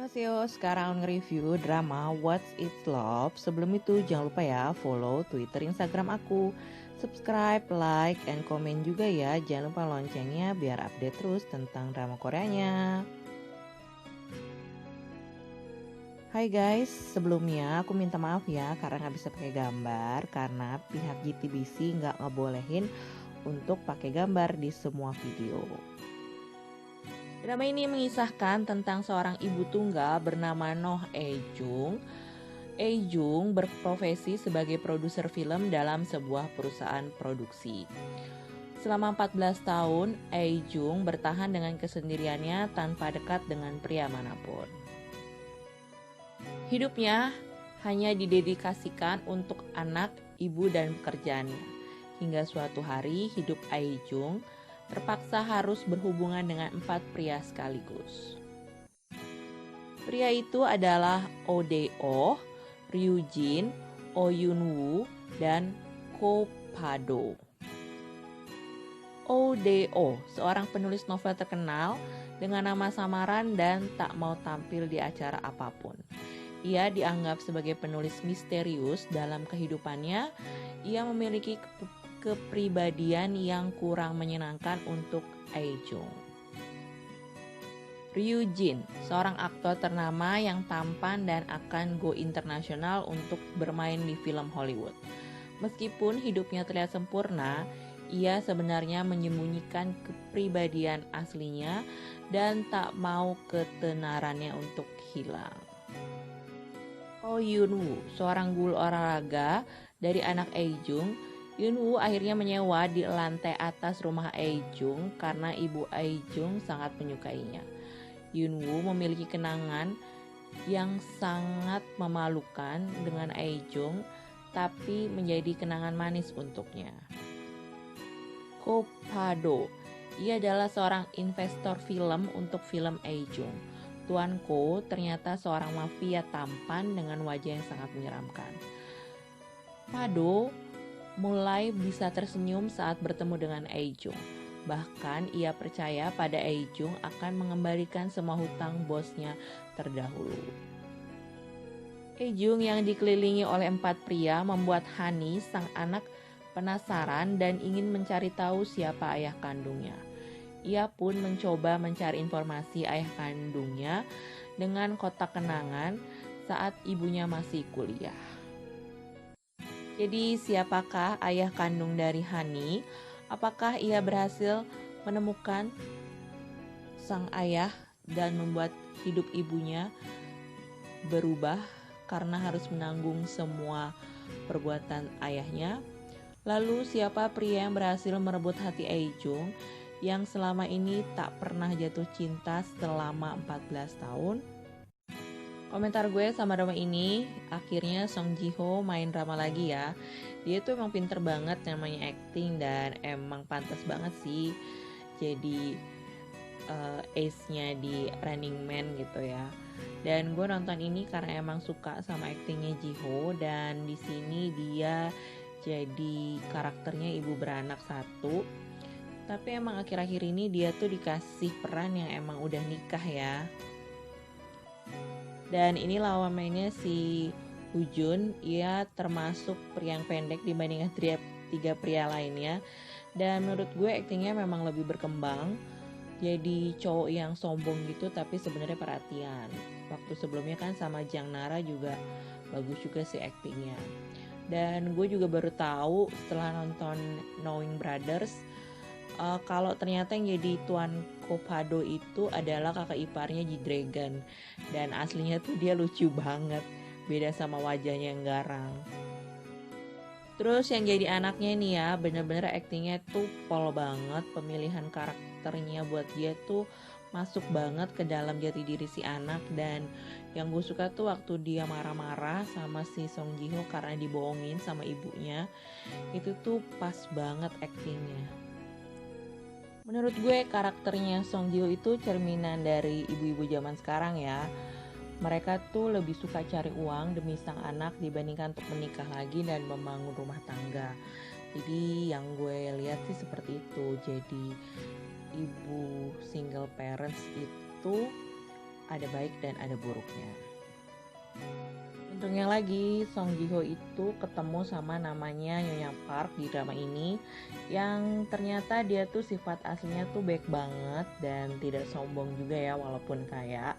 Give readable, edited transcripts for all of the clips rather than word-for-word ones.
Annyeonghaseyo, sekarang nge-review drama What's It's Love. Sebelum itu jangan lupa ya follow Twitter, Instagram aku. Subscribe, like, and komen juga ya. Jangan lupa loncengnya biar update terus tentang drama Koreanya. Hai guys, sebelumnya aku minta maaf ya karena nggak bisa pakai gambar karena pihak JTBC nggak ngebolehin untuk pakai gambar di semua video. Drama ini mengisahkan tentang seorang ibu tunggal bernama Noh Ae-jung. Ae-jung berprofesi sebagai produser film dalam sebuah perusahaan produksi. Selama 14 tahun, Ae-jung bertahan dengan kesendiriannya tanpa dekat dengan pria manapun. Hidupnya hanya didedikasikan untuk anak, ibu, dan pekerjaannya. Hingga suatu hari hidup Ae-jung terpaksa harus berhubungan dengan 4 pria sekaligus. Pria itu adalah Oh Dae-oh, Ryu Jin, Oh Yoon-woo, dan Ko Pa-do. Oh Dae-oh, seorang penulis novel terkenal dengan nama samaran dan tak mau tampil di acara apapun. Ia dianggap sebagai penulis misterius dalam kehidupannya. Ia memiliki kepribadian yang kurang menyenangkan untuk Ae-jung. Ryu Jin, seorang aktor ternama yang tampan dan akan go internasional untuk bermain di film Hollywood. Meskipun hidupnya terlihat sempurna, ia sebenarnya menyembunyikan kepribadian aslinya dan tak mau ketenarannya untuk hilang. Oh Yoon-woo, seorang guru olahraga dari anak Ae-jung. Yoon-woo akhirnya menyewa di lantai atas rumah Ae-jung karena ibu Ae-jung sangat menyukainya. Yoon-woo memiliki kenangan yang sangat memalukan dengan Ae-jung, tapi menjadi kenangan manis untuknya. Ko Pa-do, ia adalah seorang investor film untuk film Ae-jung. Tuan Ko ternyata seorang mafia tampan dengan wajah yang sangat menyeramkan. Pa-do mulai bisa tersenyum saat bertemu dengan Ae-jung. Bahkan ia percaya pada Ae-jung akan mengembalikan semua hutang bosnya terdahulu. Ae-jung yang dikelilingi oleh 4 pria membuat Hani, sang anak, penasaran dan ingin mencari tahu siapa ayah kandungnya. Ia pun mencoba mencari informasi ayah kandungnya dengan kotak kenangan saat ibunya masih kuliah. Jadi siapakah ayah kandung dari Hani? Apakah ia berhasil menemukan sang ayah dan membuat hidup ibunya berubah karena harus menanggung semua perbuatan ayahnya? Lalu siapa pria yang berhasil merebut hati Ae-jung yang selama ini tak pernah jatuh cinta selama 14 tahun? Komentar gue sama drama ini, akhirnya Song Ji-ho main drama lagi ya. Dia tuh emang pinter banget namanya acting dan emang pantas banget sih jadi ace-nya di Running Man gitu ya. Dan gue nonton ini karena emang suka sama actingnya Ji-ho, dan di sini dia jadi karakternya ibu beranak satu. Tapi emang akhir-akhir ini dia tuh dikasih peran yang emang udah nikah ya. Dan ini lawan mainnya si Ujun, ia termasuk pria yang pendek dibandingkan tiga pria lainnya. Dan menurut gue aktingnya memang lebih berkembang. Jadi cowok yang sombong gitu tapi sebenarnya perhatian. Waktu sebelumnya kan sama Jang Nara juga bagus juga sih aktingnya. Dan gue juga baru tahu setelah nonton Knowing Brothers, kalau ternyata yang jadi Tuan Ko Pa-do itu adalah kakak iparnya Ji-dragon. Dan aslinya tuh dia lucu banget, beda sama wajahnya yang garang. Terus yang jadi anaknya nih ya, bener-bener aktingnya tuh pol banget. Pemilihan karakternya buat dia tuh masuk banget ke dalam jati diri si anak. Dan yang gue suka tuh waktu dia marah-marah sama si Song Ji-ho karena dibohongin sama ibunya, itu tuh pas banget aktingnya. Menurut gue karakternya Song Ji-ho itu cerminan dari ibu-ibu zaman sekarang ya. Mereka tuh lebih suka cari uang demi sang anak dibandingkan untuk menikah lagi dan membangun rumah tangga. Jadi yang gue lihat sih seperti itu. Jadi ibu single parents itu ada baik dan ada buruknya. Untungnya lagi, Song Ji Ho itu ketemu sama namanya Nyonya Park di drama ini, yang ternyata dia tuh sifat aslinya tuh baik banget dan tidak sombong juga ya walaupun kaya.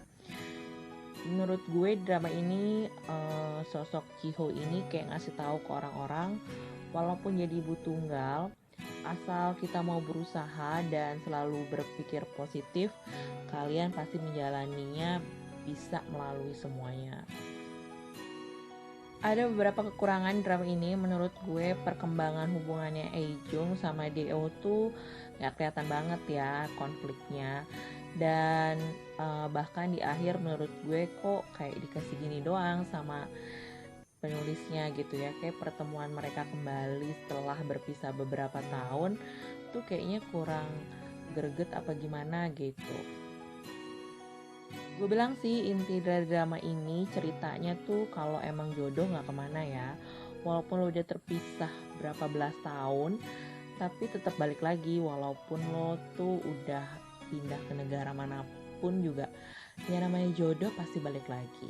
Menurut gue drama ini sosok Ji Ho ini kayak ngasih tahu ke orang-orang, walaupun jadi ibu tunggal, asal kita mau berusaha dan selalu berpikir positif, kalian pasti menjalaninya bisa melalui semuanya. Ada beberapa kekurangan drama ini. Menurut gue perkembangan hubungannya Jung sama Do tuh gak kelihatan banget ya konfliknya. Dan bahkan di akhir menurut gue kok kayak dikasih gini doang sama penulisnya gitu ya. Kayak pertemuan mereka kembali setelah berpisah beberapa tahun tuh kayaknya kurang greget apa gimana gitu. Gue bilang sih inti dari drama ini ceritanya tuh kalau emang jodoh gak kemana ya. Walaupun lo udah terpisah berapa belas tahun, tapi tetap balik lagi walaupun lo tuh udah pindah ke negara manapun juga. Ya namanya jodoh pasti balik lagi.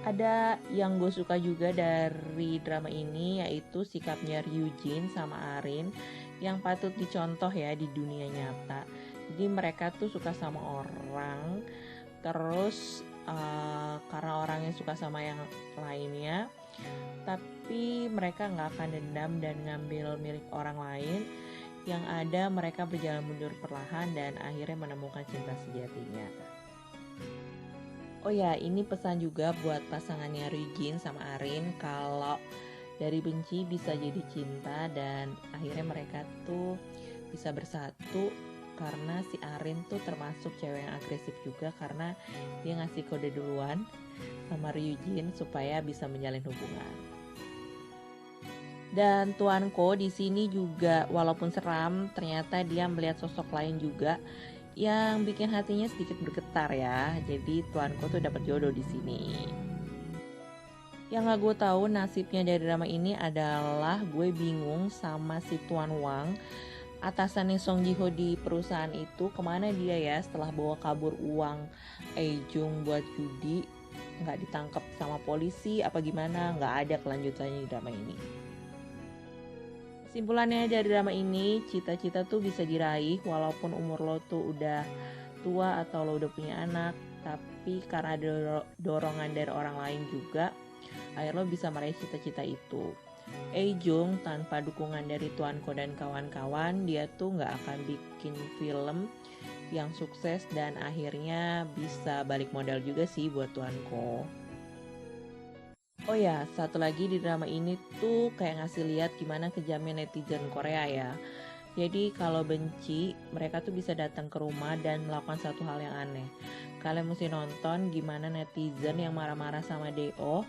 Ada yang gue suka juga dari drama ini yaitu sikapnya Ryu Jin sama Arin yang patut dicontoh ya di dunia nyata. Jadi mereka tuh suka sama orang, terus karena orangnya suka sama yang lainnya, tapi mereka nggak akan dendam dan ngambil milik orang lain. Yang ada mereka berjalan mundur perlahan dan akhirnya menemukan cinta sejatinya. Oh ya, ini pesan juga buat pasangannya Ryujin sama Arin, kalau dari benci bisa jadi cinta dan akhirnya mereka tuh bisa bersatu. Karena si Arin tuh termasuk cewek yang agresif juga karena dia ngasih kode duluan sama Ryujin supaya bisa menjalin hubungan. Dan Tuan Ko di sini juga walaupun seram, ternyata dia melihat sosok lain juga yang bikin hatinya sedikit bergetar ya. Jadi Tuan Ko tuh dapat jodoh di sini. Yang gak gue tahu nasibnya dari drama ini adalah gue bingung sama si Tuan Wang. Atasannya Song Ji Ho di perusahaan itu kemana dia ya setelah bawa kabur uang Jung buat judi, nggak ditangkap sama polisi apa gimana, nggak ada kelanjutannya di drama ini. Simpulannya dari drama ini, cita-cita tuh bisa diraih walaupun umur lo tuh udah tua atau lo udah punya anak, tapi karena ada dorongan dari orang lain juga, akhirnya lo bisa meraih cita-cita itu. Jung tanpa dukungan dari Tuan Ko dan kawan-kawan, dia tuh gak akan bikin film yang sukses dan akhirnya bisa balik modal juga sih buat Tuan Ko. Oh ya, satu lagi di drama ini tuh kayak ngasih lihat gimana kejamnya netizen Korea ya. Jadi kalau benci, mereka tuh bisa datang ke rumah dan melakukan satu hal yang aneh. Kalian mesti nonton gimana netizen yang marah-marah sama Do.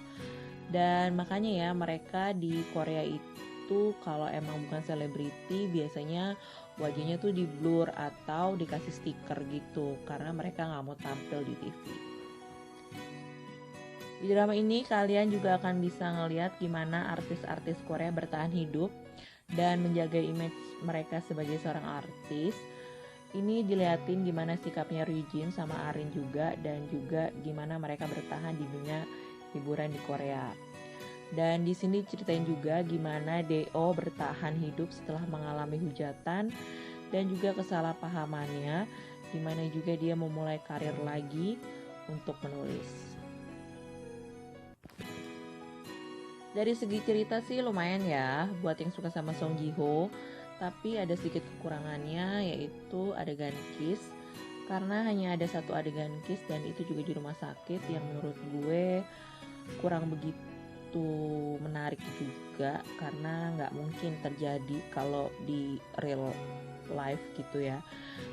Dan makanya ya mereka di Korea itu kalau emang bukan selebriti biasanya wajahnya tuh di blur atau dikasih stiker gitu karena mereka gak mau tampil di TV. Di drama ini kalian juga akan bisa ngeliat gimana artis-artis Korea bertahan hidup dan menjaga image mereka sebagai seorang artis. Ini dilihatin gimana sikapnya Ryujin sama Arin juga dan juga gimana mereka bertahan di dunia hiburan di Korea. Dan di sini ceritain juga gimana Do bertahan hidup setelah mengalami hujatan dan juga kesalahpahamannya, gimana juga dia memulai karir lagi untuk menulis. Dari segi cerita sih lumayan ya buat yang suka sama Song Ji Ho, tapi ada sedikit kekurangannya yaitu adegan kiss. Karena hanya ada satu adegan kiss dan itu juga di rumah sakit yang menurut gue kurang begitu menarik juga karena nggak mungkin terjadi kalau di real life gitu ya.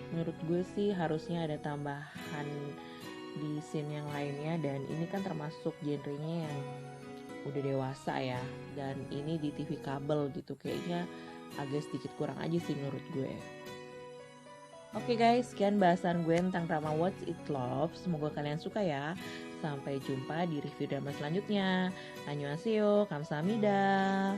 Menurut gue sih harusnya ada tambahan di scene yang lainnya dan ini kan termasuk genrenya yang udah dewasa ya dan ini di TV kabel gitu kayaknya agak sedikit kurang aja sih menurut gue. Oke guys, sekian bahasan gue tentang drama What's It Love. Semoga kalian suka ya. Sampai jumpa di review drama selanjutnya. Annyeonghaseyo, kamsahamnida.